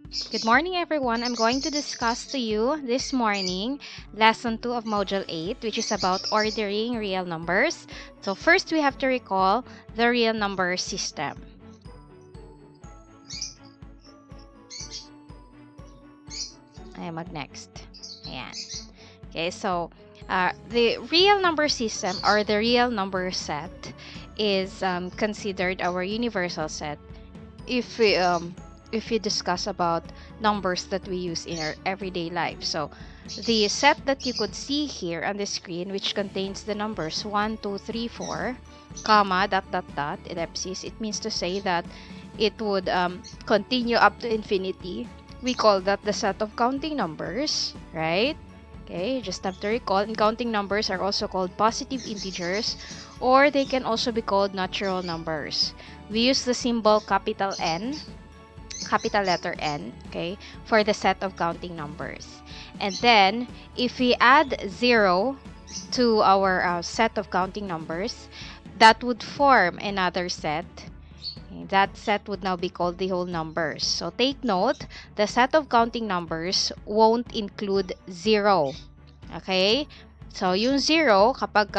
Good morning, everyone. I'm going to discuss to you this morning lesson 2 of module 8, which is about ordering real numbers. So first, we have to recall the real number system. Ay, mag-next. Ayan. Okay, so the real number system or the real number set is considered our universal set if we discuss about numbers that we use in our everyday life. So the set that you could see here on the screen, which contains the numbers 1, 2, 3, 4, comma, dot, dot, dot, ellipsis, it means to say that it would continue up to infinity. We call that the set of counting numbers, right? Okay, you just have to recall. And counting numbers are also called positive integers, or they can also be called natural numbers. We use the symbol capital N, capital letter N, okay, for the set of counting numbers. And then, if we add 0 to our set of counting numbers, that would form another set. Okay, that set would now be called the whole numbers. So take note, the set of counting numbers won't include 0. Okay? So, yung 0, kapag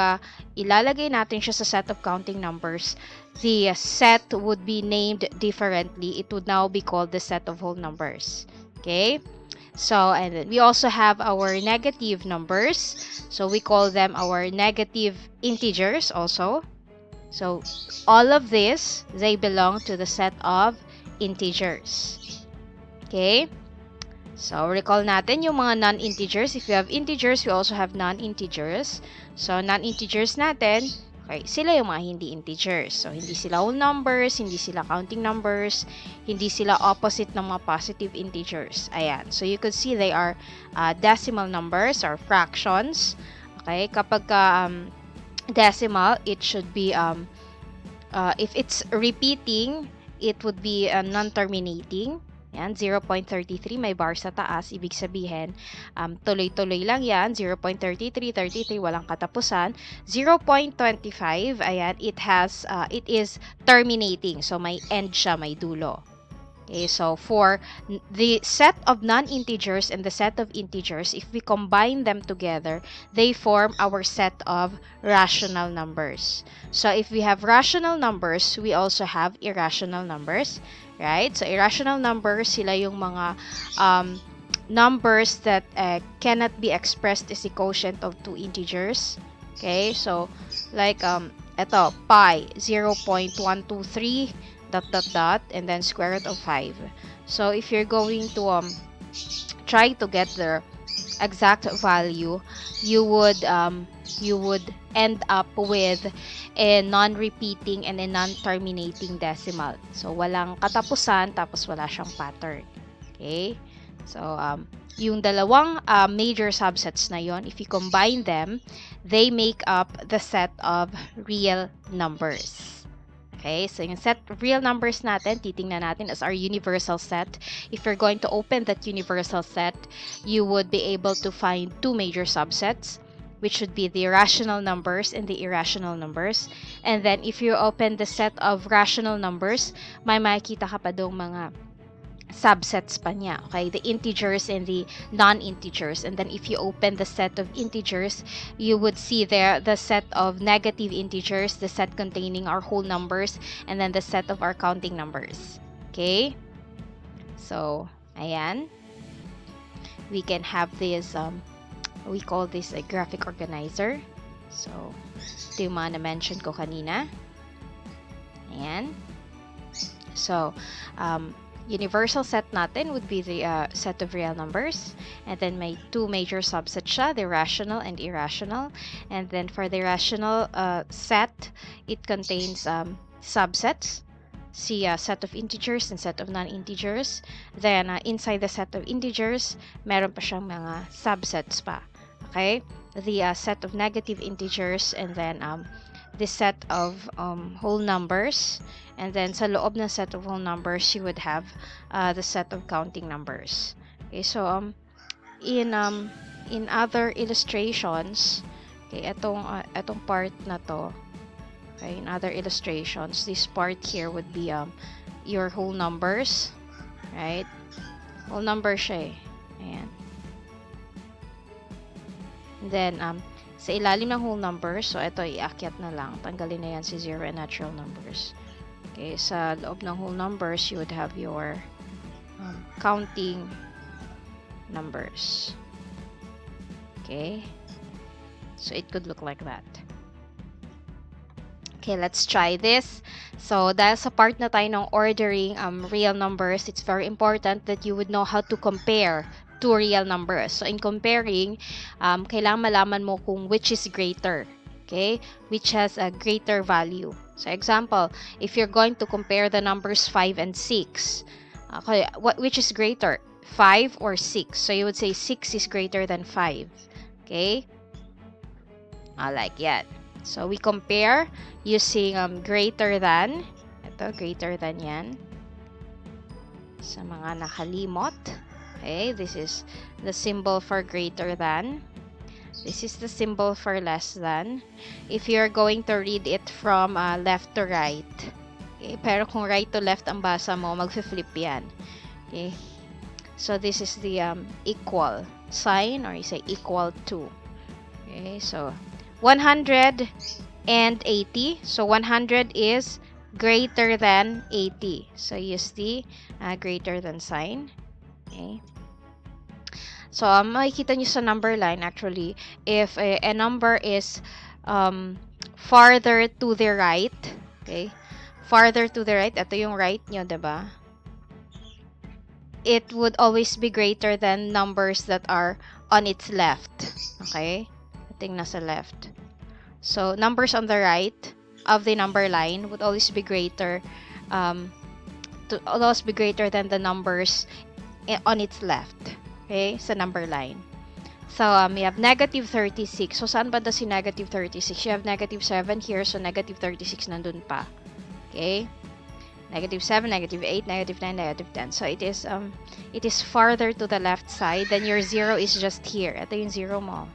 ilalagay natin siya sa set of counting numbers, the set would be named differently. It would now be called the set of whole numbers. Okay? So, and then we also have our negative numbers. So, we call them our negative integers also. So, all of this, they belong to the set of integers. Okay? So, recall natin yung mga non-integers. If we have integers, we also have non-integers. So, non-integers natin, okay, sila yung mga hindi integers. So, hindi sila whole numbers, hindi sila counting numbers, hindi sila opposite ng mga positive integers. Ayan. So, you could see they are decimal numbers or fractions. Okay? Kapag decimal, it should be, if it's repeating, it would be non-terminating. Yan, 0.33, may bar sa taas. Ibig sabihin, tuloy-tuloy lang yan. 0.33, 33, walang katapusan. 0.25, ayan, it is terminating. So, may end siya, may dulo. Okay, so for the set of non-integers and the set of integers, if we combine them together, they form our set of rational numbers. So if we have rational numbers, we also have irrational numbers, right? So irrational numbers, sila yung mga numbers that cannot be expressed as a quotient of two integers. Okay, so like ito, pi, 0.123, dot dot dot, and then square root of 5. So if you're going to try to get the exact value, you would end up with a non-repeating and a non-terminating decimal. So walang katapusan, tapos wala siyang pattern. Okay? So yung dalawang major subsets na yon, if you combine them, they make up the set of real numbers. Okay, so yung set of real numbers natin, titingnan natin as our universal set. If you're going to open that universal set, you would be able to find two major subsets, which would be the rational numbers and the irrational numbers. And then if you open the set of rational numbers, may makikita ka pa dong mga subsets pa niya, okay? The integers and the non-integers. And then if you open the set of integers, you would see there the set of negative integers, the set containing our whole numbers, and then the set of our counting numbers. Okay? So, ayan. We can have this, we call this a graphic organizer. So, ito yung mga na-mention ko kanina. Ayan. So, universal set natin would be the set of real numbers, and then may two major subsets siya, the rational and irrational. And then for the rational set, it contains subsets, see set of integers and set of non-integers. Then inside the set of integers, meron pa siyang mga subsets pa. Okay, the set of negative integers, and then the set of whole numbers. And then sa loob ng set of whole numbers, you would have the set of counting numbers. Okay, so in other illustrations, okay, etong part na to, okay, in other illustrations, this part here would be your whole numbers, right? Whole number siya eh. Ayan. And then, sa ilalim ng whole numbers, so ito, iakyat na lang. Tanggalin na yan si zero and natural numbers. Okay, sa loob ng whole numbers, you would have your counting numbers. Okay, so it could look like that. Okay, let's try this. So, dahil sa part na tayo ng ordering real numbers, it's very important that you would know how to compare two real numbers. So, in comparing, kailangan malaman mo kung which is greater. Okay, which has a greater value. So, example, if you're going to compare the numbers 5 and 6, okay, which is greater, 5 or 6? So, you would say 6 is greater than 5. Okay, like that. So, we compare using greater than. Ito, greater than yan. Sa mga nakalimot. Okay, this is the symbol for greater than. This is the symbol for less than. If you're going to read it from left to right. Okay, pero kung right to left ang basa mo, mag-flip yan. Okay, so this is the equal sign, or you say equal to. Okay, so 100 and 80. So 100 is greater than 80. So use the greater than sign. Okay. So makikita nyo sa number line, actually, if a number is farther to the right, okay, farther to the right, ito yung right nyo, diba? It would always be greater than numbers that are on its left. Okay? Nasa left. So, numbers on the right of the number line would always be greater than the numbers on its left. Okay? Sa number line. So, we have negative 36. So, saan ba si negative 36? You have negative 7 here. So, negative 36 nandun pa. Okay? Negative 7, negative 8, negative 9, negative 10. So, it is farther to the left side. Then, your 0 is just here. Ito yung 0 mo.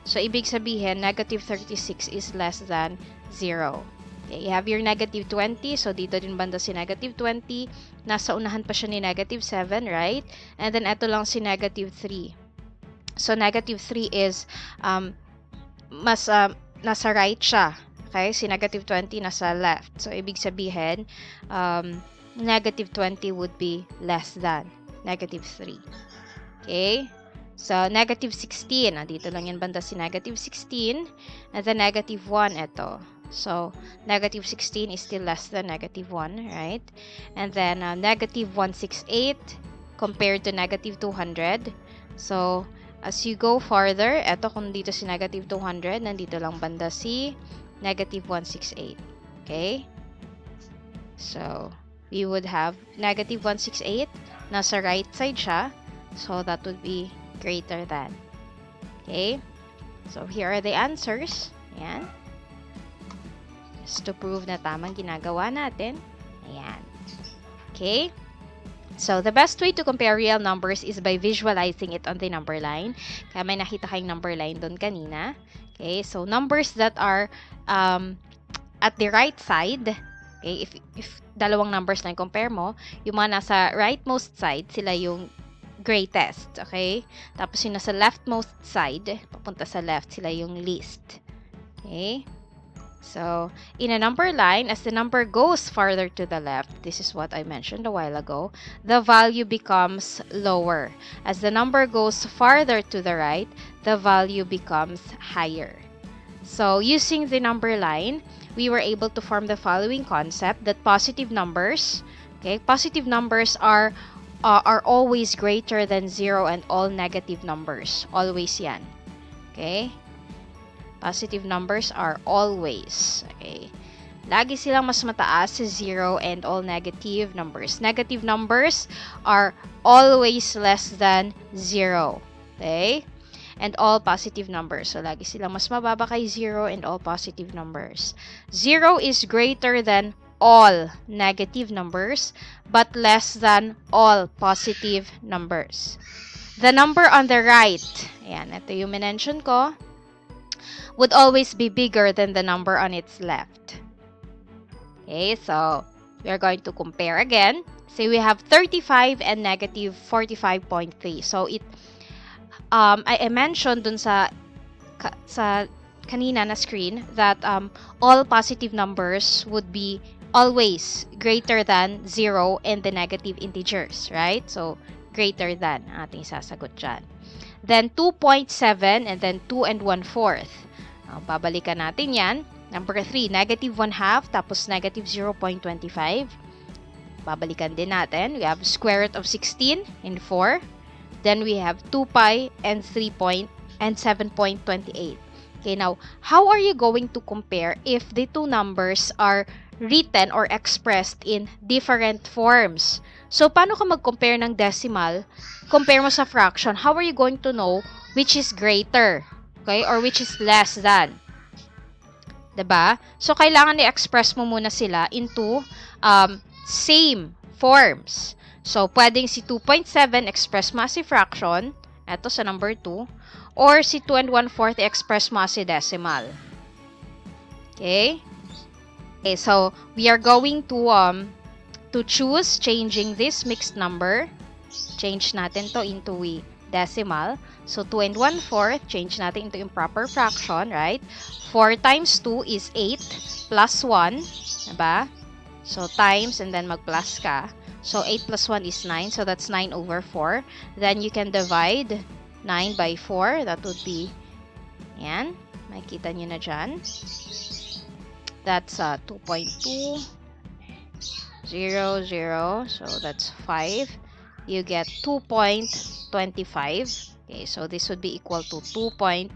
So, ibig sabihin, negative 36 is less than 0. Okay, you have your negative 20. So, dito din banda si negative 20. Nasa unahan pa siya ni negative 7, right? And then, ito lang si negative 3. So, negative 3 is nasa right siya. Okay? Si negative 20 nasa left. So, ibig sabihin, negative 20 would be less than negative 3. Okay? So, negative 16. Dito lang yan banda si negative 16. And then, negative 1, ito. So, negative 16 is still less than negative 1, right? And then, negative 168 compared to negative 200. So, as you go farther, ito kung dito si negative 200, nandito lang banda si negative 168. Okay? So, we would have negative 168. Nasa right side siya. So, that would be greater than. Okay? So, here are the answers. Ayan. Just to prove na tamang ginagawa natin. Ayan. Okay? So, the best way to compare real numbers is by visualizing it on the number line. Kaya may nakita kayong number line doon kanina. Okay? So, numbers that are at the right side, okay, if dalawang numbers na compare mo, yung mga nasa rightmost side, sila yung greatest, okay? Tapos yung nasa leftmost side, papunta sa left, sila yung least. Okay? So, in a number line, as the number goes farther to the left, this is what I mentioned a while ago, the value becomes lower. As the number goes farther to the right, the value becomes higher. So, using the number line, we were able to form the following concept that positive numbers, okay, positive numbers are always greater than 0 and all negative numbers. Always yan. Okay? Positive numbers are always. Okay? Lagi silang mas mataas sa 0 and all negative numbers. Negative numbers are always less than 0. Okay? And all positive numbers. So, lagi silang mas mababa kay 0 and all positive numbers. 0 is greater than all negative numbers, but less than all positive numbers. The number on the right, ayan, ito yung mention ko, would always be bigger than the number on its left. Okay, so, we are going to compare again. So we have 35 and negative 45.3. So I mentioned dun sa kanina na screen that all positive numbers would be always greater than 0 and the negative integers, right? So greater than ang ating sasagot dyan. Then 2.7 and then 2 and 1/4. Babalikan natin yan. Number 3, negative 1/2 tapos negative 0.25. Babalikan din natin. We have square root of 16 in 4. Then we have 2 pi and 7.28. Okay, now, how are you going to compare if the two numbers are written or expressed in different forms? So, paano ka mag-compare ng decimal? Compare mo sa fraction. How are you going to know which is greater? Okay, or which is less than? Diba? So, kailangan i-express mo muna sila into same forms. So, pwedeng si 2.7 express mo as a fraction. Ito sa number 2. Or si 2 and 1/4 express mo as a decimal. Okay? Okay, so we are going to choose changing this mixed number. Change natin to into a decimal. So 2 and 1/4, change natin into improper fraction, right? 4 times 2 is 8 plus 1, diba? So times and then mag-plus ka. So 8 plus 1 is 9, so that's 9 over 4. Then you can divide 9 by 4, that would be, yan, makikita nyo na dyan. That's 2.200, so that's 5. You get 2.25. Okay, so this would be equal to 2.25.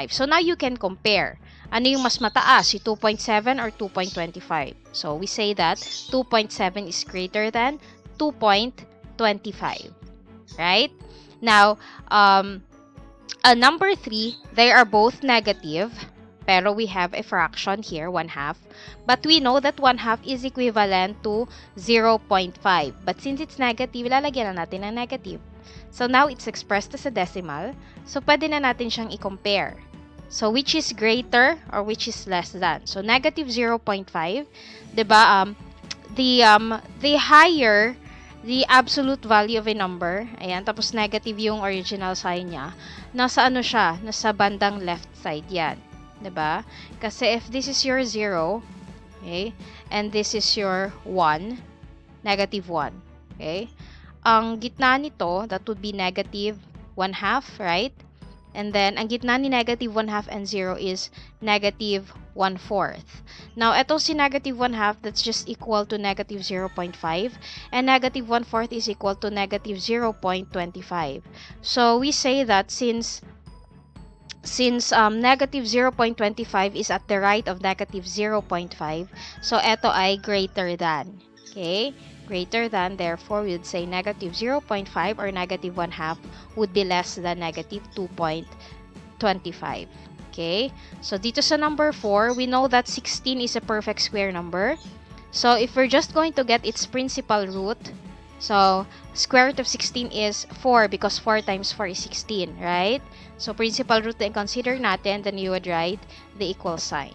So now you can compare. Ano yung mas mataas, si 2.7 or 2.25? So we say that 2.7 is greater than 2.25, right? Now, number 3, they are both negative, pero we have a fraction here, 1/2. But we know that 1/2 is equivalent to 0.5. But since it's negative, lalagyan na natin ng negative. So now, it's expressed as a decimal. So, pwede na natin siyang i-compare. So, which is greater or which is less than? So, negative 0.5, diba? The higher the absolute value of a number, ayan, tapos negative yung original sign niya, nasa ano siya, nasa bandang left side yan, diba? Kasi if this is your 0, okay, and this is your 1, negative 1, okay, ang gitna nito, that would be negative 1/2, right? And then, ang gitna ni negative 1/2 and 0 is negative 1/4. Now, ito si negative 1/2, that's just equal to negative 0.5. And negative 1/4 is equal to negative 0.25. So, we say that since negative 0.25 is at the right of negative 0.5, so ito ay greater than. Okay? Greater than, therefore, we would say negative 0.5 or negative 1/2 would be less than negative 2.25. Okay? So, dito sa number 4, we know that 16 is a perfect square number. So, if we're just going to get its principal root, so, square root of 16 is 4 because 4 times 4 is 16, right? So, principal root na consider natin, then you would write the equal sign.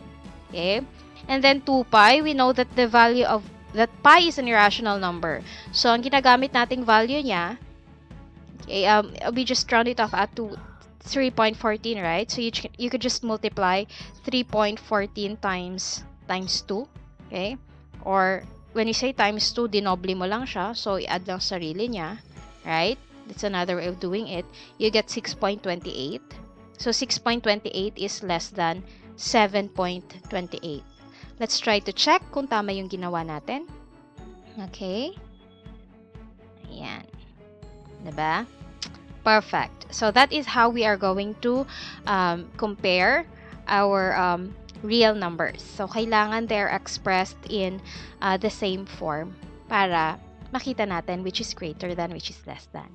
Okay? And then 2 pi, we know that the value of that pi is an irrational number. So, ang ginagamit nating value niya, okay, we just round it off at 3.14, right? So, you could just multiply 3.14 times 2, okay? Or, when you say times 2, dinoble mo lang siya. So, i-add lang sarili niya, right? That's another way of doing it. You get 6.28. So, 6.28 is less than 7.28. Let's try to check kung tama yung ginawa natin. Okay. Ayan. Diba? Perfect. So, that is how we are going to compare our real numbers. So, kailangan they're expressed in the same form para makita natin which is greater than, which is less than.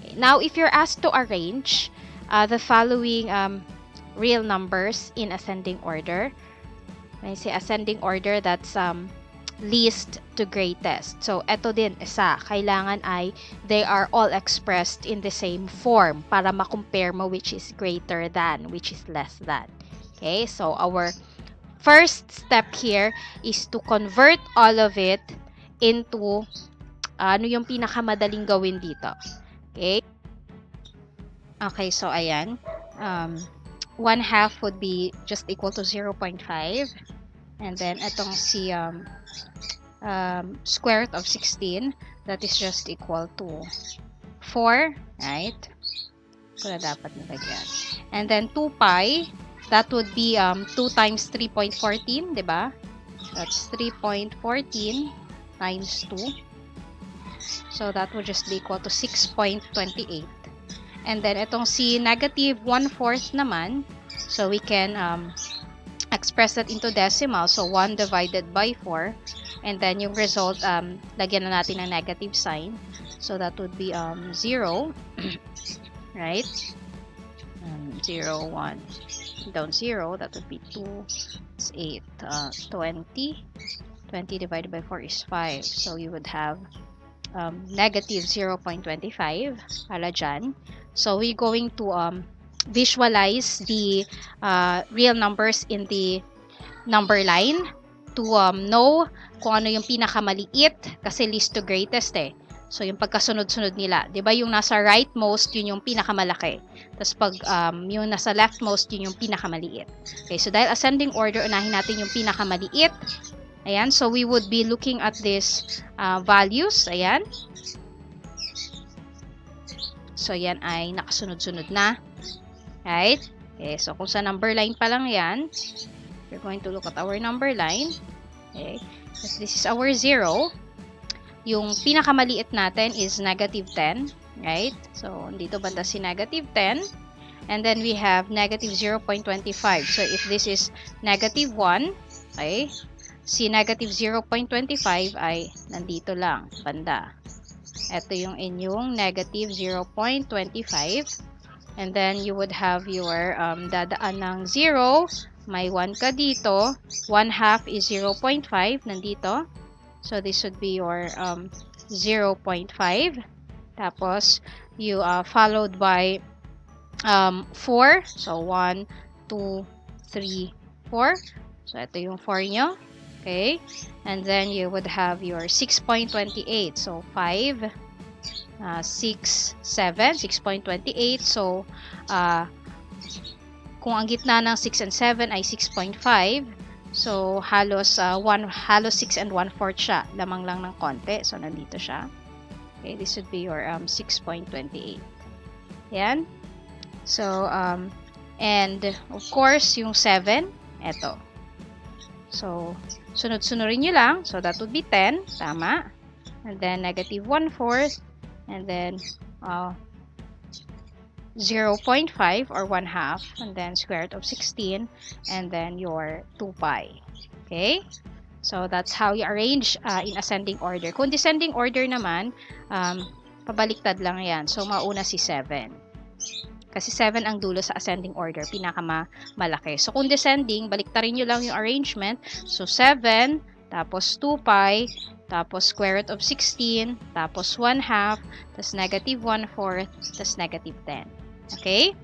Okay. Now, if you're asked to arrange the following real numbers in ascending order, when I say ascending order, that's least to greatest. So, eto din, isa. Kailangan ay they are all expressed in the same form para ma-compare mo which is greater than, which is less than. Okay? So, our first step here is to convert all of it into ano yung pinakamadaling gawin dito. Okay? Okay, so ayan. 1/2 would be just equal to 0.5. And then, itong si square root of 16, that is just equal to 4, right? Ito na dapat nilagyan. And then, 2 pi, that would be 2 times 3.14, diba? That's 3.14 times 2. So, that would just be equal to 6.28. And then, itong si negative 1/4 naman, so we can express that into decimal. So, 1 divided by 4. And then, yung result, lagyan na natin ng negative sign. So, that would be 0. Right? 0, 1. Down 0, that would be 2. It's 8. 20. 20 divided by 4 is 5. So, you would have negative 0.25. Hala dyan. So, we're going to visualize the real numbers in the number line to know kung ano yung pinakamaliit kasi least to greatest eh. So, yung pagkasunod-sunod nila. Diba yung nasa rightmost, yun yung pinakamalaki. Tapos pag yung nasa leftmost, yun yung pinakamaliit. Okay, so dahil ascending order, unahin natin yung pinakamaliit. Ayan, so we would be looking at these values. Ayan. So, yan ay nakasunod-sunod na. Right? Okay, so kung sa number line pa lang yan, we're going to look at our number line. Okay, if this is our 0, yung pinakamaliit natin is negative 10. Right? So, dito banda si negative 10. And then we have negative 0.25. So, if this is negative 1, okay, si negative 0.25 ay nandito lang, banda. Ito yung inyong negative 0.25. And then, you would have your dadaan ng 0. May 1 ka dito. 1/2 is 0.5. Nandito. So, this would be your 0.5. Tapos, you followed by 4. So, 1, 2, 3, 4. So, ito yung 4 nyo. Okay. And then, you would have your 6.28. So, 5, 6, 7, 6.28. So, kung ang gitna ng 6 and 7 ay 6.5, so, halos 6 and 1/4 siya. Lamang lang ng konti. So, nandito siya. Okay, this would be your 6.28. Yan. So, and, of course, yung 7, eto. So, sunod-sunurin nyo lang. So, that would be 10. Tama. And then, negative 1/4. And then, 0.5 or 1/2. And then, square root of 16. And then, your 2 pi. Okay? So, that's how you arrange in ascending order. Kung descending order naman, pabaliktad lang yan. So, mauna si 7. Kasi 7 ang dulo sa ascending order, pinakamalaki. So, kung descending, baliktarin nyo lang yung arrangement. So, 7, tapos 2 pi, tapos square root of 16, tapos 1/2, tapos negative 1/4, tapos negative 10. Okay?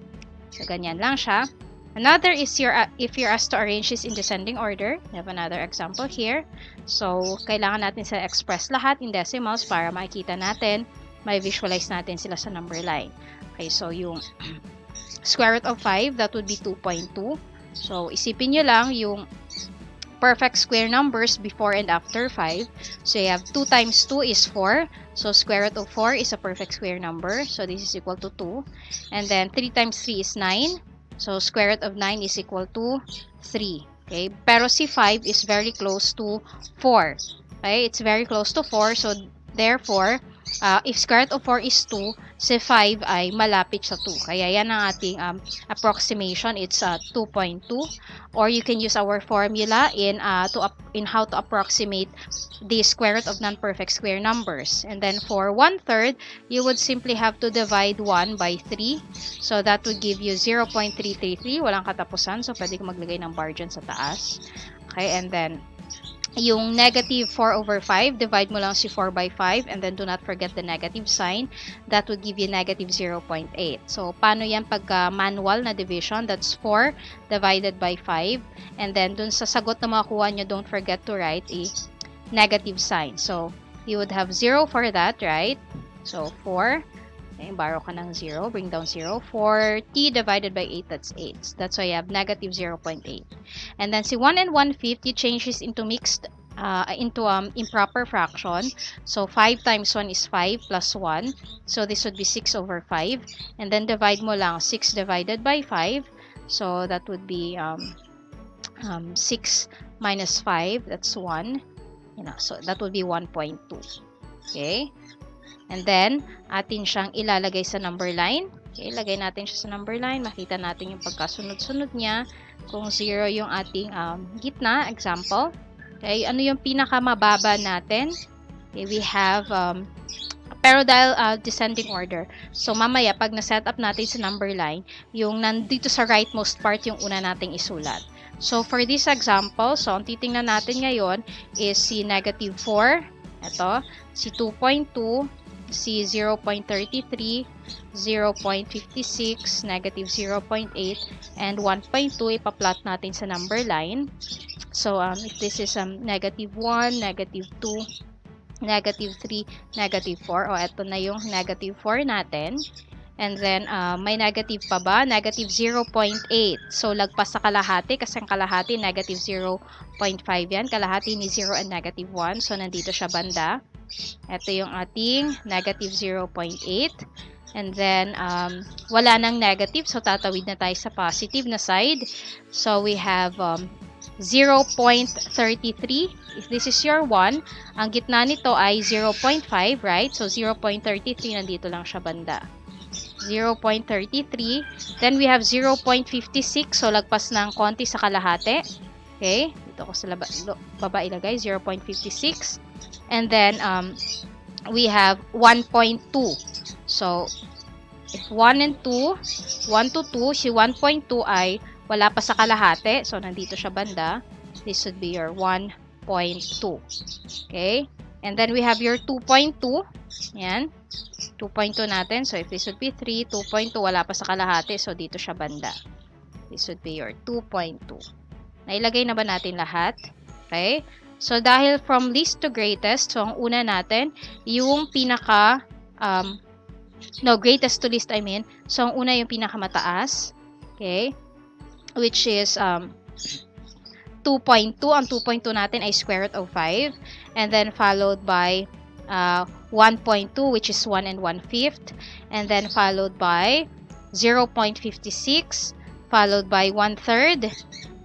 So, ganyan lang siya. Another is if you're asked to arrange this in descending order. We have another example here. So, kailangan natin sila express lahat in decimals para makikita natin, may visualize natin sila sa number line. Okay, so yung square root of 5, that would be 2.2. So, isipin nyo lang yung perfect square numbers before and after 5. So, you have 2 times 2 is 4. So, square root of 4 is a perfect square number. So, this is equal to 2. And then, 3 times 3 is 9. So, square root of 9 is equal to 3. Okay? Pero si 5 is very close to 4. Okay? It's very close to 4. So, therefore, if square root of 4 is 2, si 5 ay malapit sa 2. Kaya yan ang ating approximation. It's 2.2. Or you can use our formula in how to approximate the square root of non-perfect square numbers. And then for 1/3, you would simply have to divide 1 by 3. So that would give you 0.333. Walang katapusan. So pwede ko maglagay ng bar dyan sa taas. Okay, and then yung negative 4 over 5, divide mo lang si 4 by 5, and then do not forget the negative sign. That would give you negative 0.8. So, paano yan pagka manual na division? That's 4 divided by 5. And then, dun sa sagot na makuha nyo, don't forget to write a negative sign. So, you would have 0 for that, right? So, 4. Okay, borrow ka ng 0, bring down 0. 4t divided by 8, that's 8. That's why you have negative 0.8. And then si 1 and 1/5, you change this into mixed, into improper fraction. So 5 times 1 is 5 plus 1. So this would be 6 over 5. And then divide mo lang 6 divided by 5. So that would be 6 minus 5, that's 1. So that would be 1.2. Okay? And then, atin siyang ilalagay sa number line. Okay, lagay natin siya sa number line. Makita natin yung pagkasunod-sunod niya. Kung 0 yung ating gitna, example. Okay, ano yung pinakamababa natin? Okay, we have parallel descending order. So, mamaya, pag na-set up natin sa number line, yung nandito sa rightmost part yung una nating isulat. So, for this example, so, ang titingnan natin ngayon is si negative 4. Ito, si 2.2, si 0.33, 0.56, negative 0.8, and 1.2, ipa-plot natin sa number line. So, if this is negative 1, negative 2, negative 3, negative 4, o eto na yung negative 4 natin. And then, may negative pa ba? Negative 0.8. So, lagpas sa kalahati, kasi ang kalahati, negative 0.5 yan. Kalahati ni 0 and negative 1. So, nandito siya banda. Ito yung ating negative 0.8. And then, wala nang negative. So, tatawid na tayo sa positive na side. So, we have 0.33. If this is your 1, ang gitna nito ay 0.5, right? So, 0.33, nandito lang siya banda. 0.33. Then, we have 0.56. So, lagpas ng konti sa kalahati. Okay? Dito ko sa baba ilagay. 0.56. And then, we have 1.2. So, if 1 and 2, 1 to 2, si 1.2 ay wala pa sa kalahati. So, nandito siya banda. This would be your 1.2. Okay? And then, we have your 2.2. Yan. 2.2 natin. So, if this would be 3, 2.2, wala pa sa kalahati. So, dito siya banda. This would be your 2.2. Nailagay na ba natin lahat? Okay? So, dahil from least to greatest, so, ang una natin, yung pinaka, greatest to least, I mean. So, ang una yung pinakamataas. Okay? Which is 2.2. Ang 2.2 natin ay square root of 5. And then, followed by 1.2, which is 1 and 1/5. And then, followed by 0.56. Followed by 1/3.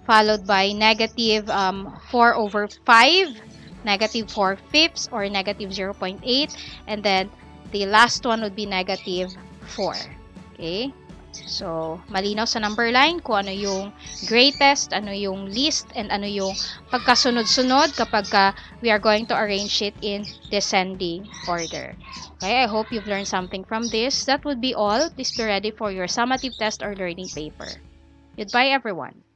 Followed by negative 4 over 5, negative 4/5, or negative 0.8, and then the last one would be negative 4. Okay? So, malinaw sa number line kung ano yung greatest, ano yung least, and ano yung pagkasunod-sunod kapag we are going to arrange it in descending order. Okay? I hope you've learned something from this. That would be all. Please be ready for your summative test or learning paper. Goodbye, everyone.